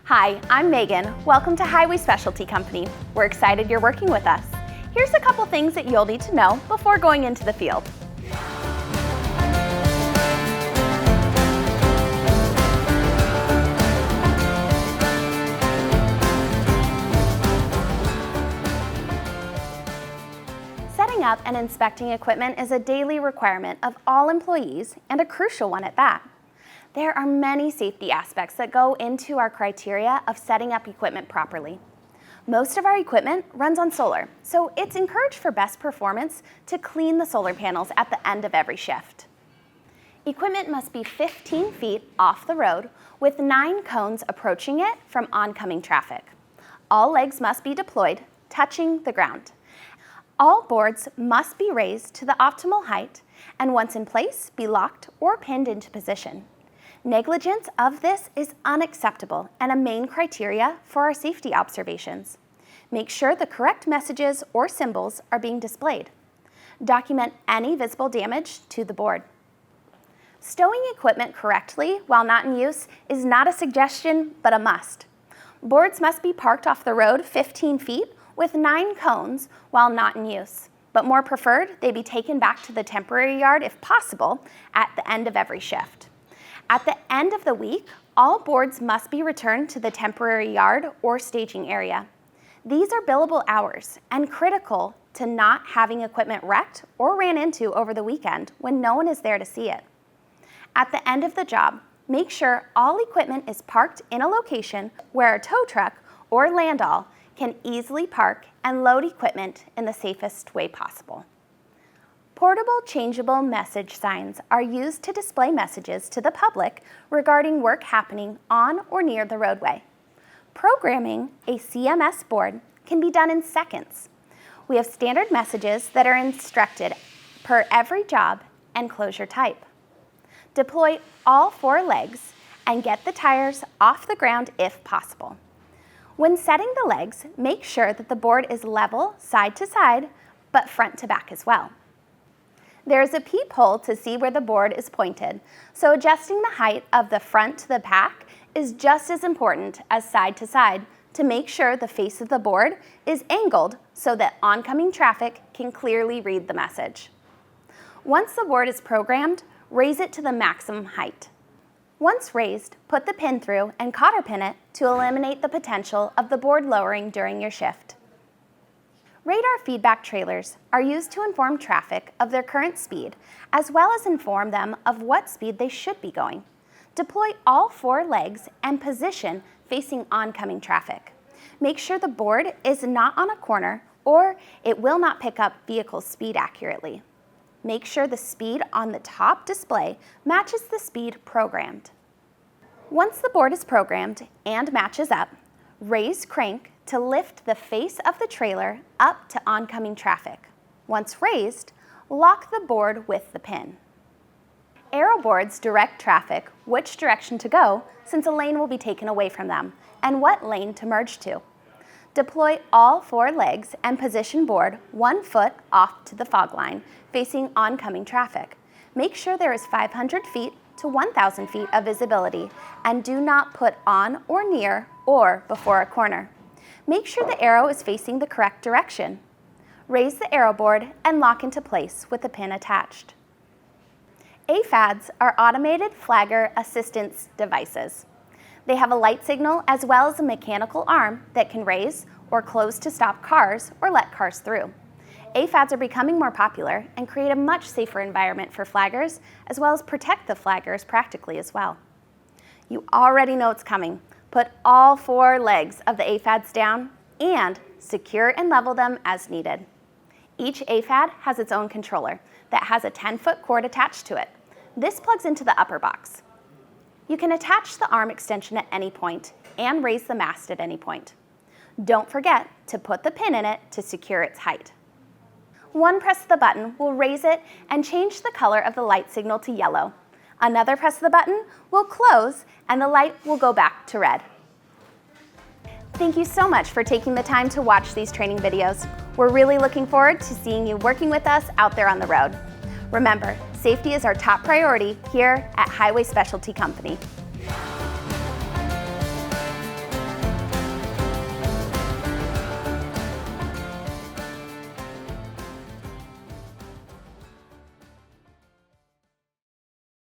Hi, I'm Megan. Welcome to Highway Specialty Company. We're excited you're working with us. Here's a couple things that you'll need to know before going into the field. Setting up and inspecting equipment is a daily requirement of all employees and a crucial one at that. There are many safety aspects that go into our criteria of setting up equipment properly. Most of our equipment runs on solar, so it's encouraged for best performance to clean the solar panels at the end of every shift. Equipment must be 15 feet off the road with 9 cones approaching it from oncoming traffic. All legs must be deployed, touching the ground. All boards must be raised to the optimal height and once in place, be locked or pinned into position. Negligence of this is unacceptable and a main criteria for our safety observations. Make sure the correct messages or symbols are being displayed. Document any visible damage to the board. Stowing equipment correctly while not in use is not a suggestion, but a must. Boards must be parked off the road 15 feet with 9 cones while not in use, but more preferred, they be taken back to the temporary yard if possible at the end of every shift. At the end of the week, all boards must be returned to the temporary yard or staging area. These are billable hours and critical to not having equipment wrecked or ran into over the weekend when no one is there to see it. At the end of the job, make sure all equipment is parked in a location where a tow truck or landall can easily park and load equipment in the safest way possible. Portable changeable message signs are used to display messages to the public regarding work happening on or near the roadway. Programming a CMS board can be done in seconds. We have standard messages that are instructed per every job and closure type. Deploy all 4 legs and get the tires off the ground if possible. When setting the legs, make sure that the board is level side to side, but front to back as well. There is a peephole to see where the board is pointed, so adjusting the height of the front to the back is just as important as side to side to make sure the face of the board is angled so that oncoming traffic can clearly read the message. Once the board is programmed, raise it to the maximum height. Once raised, put the pin through and cotter pin it to eliminate the potential of the board lowering during your shift. Radar feedback trailers are used to inform traffic of their current speed, as well as inform them of what speed they should be going. Deploy all 4 legs and position facing oncoming traffic. Make sure the board is not on a corner or it will not pick up vehicle speed accurately. Make sure the speed on the top display matches the speed programmed. Once the board is programmed and matches up, raise crank to lift the face of the trailer up to oncoming traffic. Once raised, lock the board with the pin. Arrow boards direct traffic which direction to go since a lane will be taken away from them and what lane to merge to. Deploy all 4 legs and position board 1 foot off to the fog line facing oncoming traffic. Make sure there is 500 feet to 1,000 feet of visibility and do not put on or near or before a corner. Make sure the arrow is facing the correct direction. Raise the arrow board and lock into place with the pin attached. AFADs are automated flagger assistance devices. They have a light signal as well as a mechanical arm that can raise or close to stop cars or let cars through. AFADs are becoming more popular and create a much safer environment for flaggers as well as protect the flaggers practically as well. You already know it's coming. Put all 4 legs of the AFADs down and secure and level them as needed. Each AFAD has its own controller that has a 10-foot cord attached to it. This plugs into the upper box. You can attach the arm extension at any point and raise the mast at any point. Don't forget to put the pin in it to secure its height. One press of the button will raise it and change the color of the light signal to yellow. Another press of the button will close and the light will go back to red. Thank you so much for taking the time to watch these training videos. We're really looking forward to seeing you working with us out there on the road. Remember, safety is our top priority here at Highway Specialty Company.